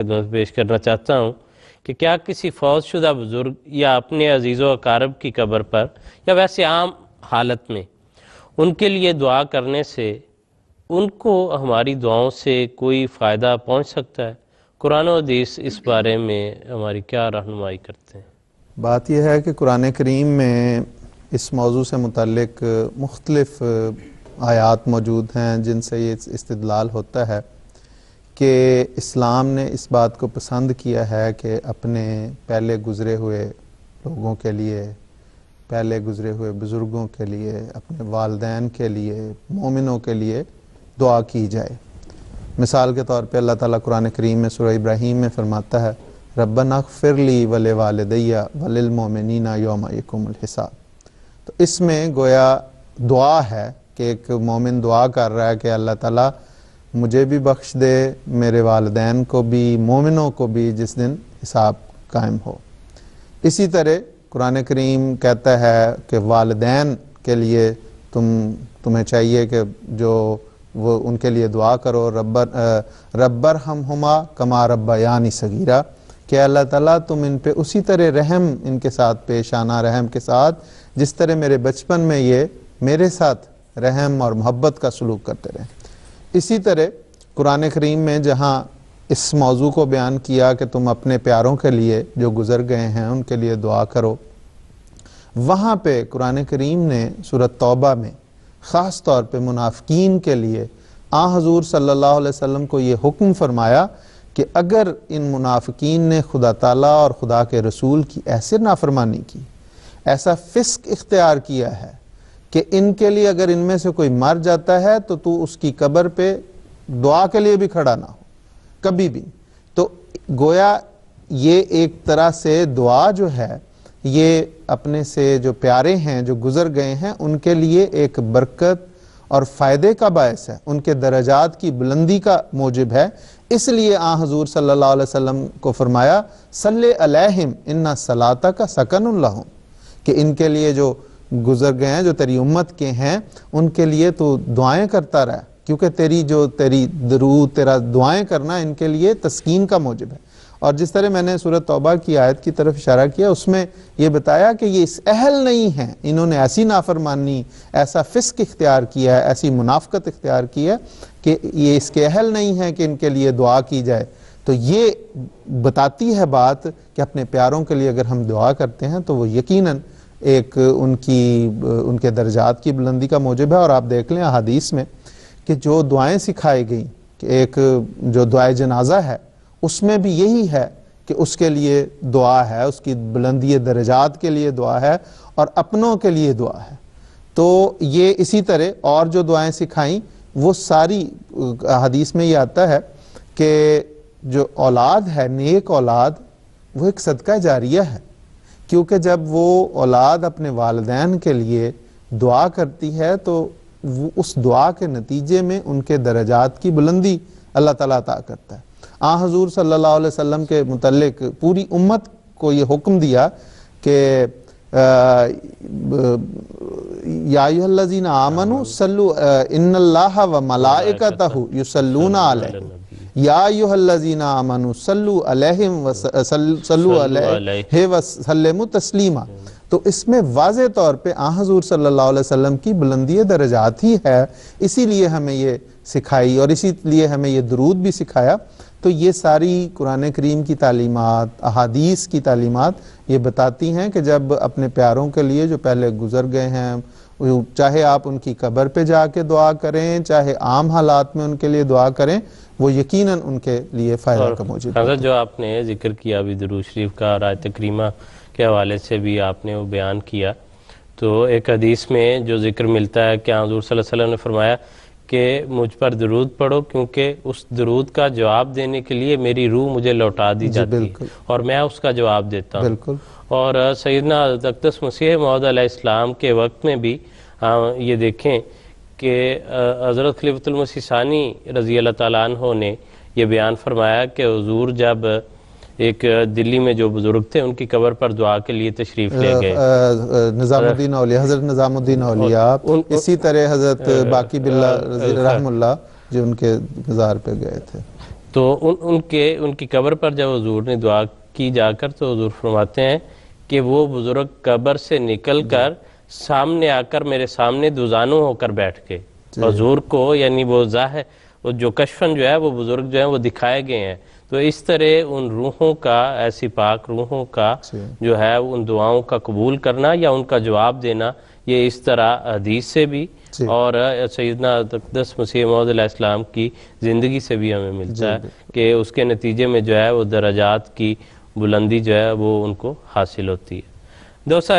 خدمت پیش کرنا چاہتا ہوں کہ کیا کسی فوت شدہ بزرگ یا اپنے عزیز و اقارب کی قبر پر یا ویسے عام حالت میں ان کے لیے دعا کرنے سے ان کو ہماری دعاؤں سے کوئی فائدہ پہنچ سکتا ہے؟ قرآن و حدیث اس بارے میں ہماری کیا رہنمائی کرتے ہیں؟ بات یہ ہے کہ قرآن کریم میں اس موضوع سے متعلق مختلف آیات موجود ہیں جن سے یہ استدلال ہوتا ہے کہ اسلام نے اس بات کو پسند کیا ہے کہ اپنے پہلے گزرے ہوئے لوگوں کے لیے، پہلے گزرے ہوئے بزرگوں کے لیے، اپنے والدین کے لیے، مومنوں کے لیے دعا کی جائے۔ مثال کے طور پہ اللہ تعالیٰ قرآن کریم میں سورہ ابراہیم میں فرماتا ہے ربنا اغفر لی ولوالدی وللمؤمنین یوم یقوم الحساب۔ تو اس میں گویا دعا ہے کہ ایک مومن دعا کر رہا ہے کہ اللہ تعالیٰ مجھے بھی بخش دے، میرے والدین کو بھی، مومنوں کو بھی، جس دن حساب قائم ہو۔ اسی طرح قرآن کریم کہتا ہے کہ والدین کے لیے تمہیں چاہیے کہ جو وہ ان کے لیے دعا کرو، رب ارحمہما کما ربیانی صغیرا، کہ اللہ تعالیٰ تم ان پہ اسی طرح رحم ان کے ساتھ پیش آنا، رحم کے ساتھ جس طرح میرے بچپن میں یہ میرے ساتھ رحم اور محبت کا سلوک کرتے رہیں۔ اسی طرح قرآن کریم میں جہاں اس موضوع کو بیان کیا کہ تم اپنے پیاروں کے لیے جو گزر گئے ہیں ان کے لیے دعا کرو، وہاں پہ قرآن کریم نے سورۃ توبہ میں خاص طور پہ منافقین کے لیے حضور صلی اللہ علیہ وسلم کو یہ حکم فرمایا کہ اگر ان منافقین نے خدا تعالیٰ اور خدا کے رسول کی ایسے نافرمانی کی، ایسا فسق اختیار کیا ہے کہ ان کے لیے اگر ان میں سے کوئی مر جاتا ہے تو اس کی قبر پہ دعا کے لیے بھی کھڑا نہ ہو کبھی بھی۔ تو گویا یہ ایک طرح سے دعا جو ہے یہ اپنے سے جو پیارے ہیں جو گزر گئے ہیں ان کے لیے ایک برکت اور فائدے کا باعث ہے، ان کے درجات کی بلندی کا موجب ہے۔ اس لیے حضور صلی اللہ علیہ وسلم کو فرمایا صلی علیہم ان صلاتک سکن لہم، کہ ان کے لیے جو گزر گئے ہیں جو تیری امت کے ہیں ان کے لیے تو دعائیں کرتا رہا، کیونکہ تیری درود، تیرا دعائیں کرنا ان کے لیے تسکین کا موجب ہے۔ اور جس طرح میں نے سورۃ توبہ کی آیت کی طرف اشارہ کیا، اس میں یہ بتایا کہ یہ اس اہل نہیں ہیں، انہوں نے ایسی نافرمانی، ایسا فسق اختیار کیا ہے، ایسی منافقت اختیار کی ہے کہ یہ اس کے اہل نہیں ہیں کہ ان کے لیے دعا کی جائے۔ تو یہ بتاتی ہے بات کہ اپنے پیاروں کے لیے اگر ہم دعا کرتے ہیں تو وہ یقیناً ایک ان کے درجات کی بلندی کا موجب ہے۔ اور آپ دیکھ لیں احادیث میں کہ جو دعائیں سکھائی گئیں کہ ایک جو دعائے جنازہ ہے اس میں بھی یہی ہے کہ اس کے لیے دعا ہے، اس کی بلندی درجات کے لیے دعا ہے اور اپنوں کے لیے دعا ہے۔ تو یہ اسی طرح اور جو دعائیں سکھائیں وہ ساری حدیث میں یہ آتا ہے کہ جو اولاد ہے، نیک اولاد، وہ ایک صدقہ جاریہ ہے، کیونکہ جب وہ اولاد اپنے والدین کے لیے دعا کرتی ہے تو وہ اس دعا کے نتیجے میں ان کے درجات کی بلندی اللہ تعالیٰ عطا کرتا ہے۔ حضور صلی اللہ علیہ وسلم کے متعلق پوری امت کو یہ حکم دیا کہ یا ایھا الذین آمنوا صلوا ان اللہ و ملائکتہ یصلون علیہ یا ایھا الذین آمنوا صلوا علیہم صلوا علیہ وسلموا تسلیما۔ تو اس میں واضح طور پہ حضور صلی اللہ علیہ وسلم کی بلندی درجات ہی ہے، اسی لیے ہمیں یہ سکھائی اور اسی لیے ہمیں یہ درود بھی سکھایا۔ تو یہ ساری قرآن کریم کی تعلیمات، احادیث کی تعلیمات یہ بتاتی ہیں کہ جب اپنے پیاروں کے لیے جو پہلے گزر گئے ہیں، چاہے آپ ان کی قبر پہ جا کے دعا کریں، چاہے عام حالات میں ان کے لیے دعا کریں، وہ یقیناً ان کے لیے فائدہ کا موجب ہے۔ حضرت جو آپ نے ذکر کیا ابھی درود شریف کا اور آیت کریمہ کے حوالے سے بھی آپ نے وہ بیان کیا، تو ایک حدیث میں جو ذکر ملتا ہے کہ حضور صلی اللہ علیہ وسلم نے فرمایا کہ مجھ پر درود پڑھو کیونکہ اس درود کا جواب دینے کے لیے میری روح مجھے لوٹا دی جاتی ہے اور میں اس کا جواب دیتا ہوں۔ اور سیدنا حضرت اقدس مسیح موعود علیہ السلام کے وقت میں بھی یہ دیکھیں کہ حضرت خلیفۃ المسیح ثانی رضی اللہ تعالیٰ عنہ نے یہ بیان فرمایا کہ حضور جب ایک دلی میں جو بزرگ تھے ان کی قبر پر دعا کے لیے تشریف لے گئے، نظام الدین اولیاء، حضرت نظام الدین اولیاء، اسی طرح حضرت باقی باللہ رضی رحم اللہ جو ان کے مزار پہ گئے تھے۔ تو ان کی قبر پر جب حضور نے دعا کی جا کر تو حضور فرماتے ہیں کہ وہ بزرگ قبر سے نکل کر سامنے آ کر میرے سامنے دوزانو ہو کر بیٹھ گئے. حضور کو یعنی وہ ظاہر وہ جو کشفن جو ہے وہ بزرگ جو ہیں وہ دکھائے گئے ہیں. تو اس طرح ان روحوں کا ایسی پاک روحوں کا جو ہے ان دعاؤں کا قبول کرنا یا ان کا جواب دینا یہ اس طرح حدیث سے بھی اور سیدنا اقدس مسیح موعود علیہ السلام کی زندگی سے بھی ہمیں ملتا ہے کہ اس کے نتیجے میں جو ہے وہ درجات کی بلندی جو ہے وہ ان کو حاصل ہوتی ہے. دوستو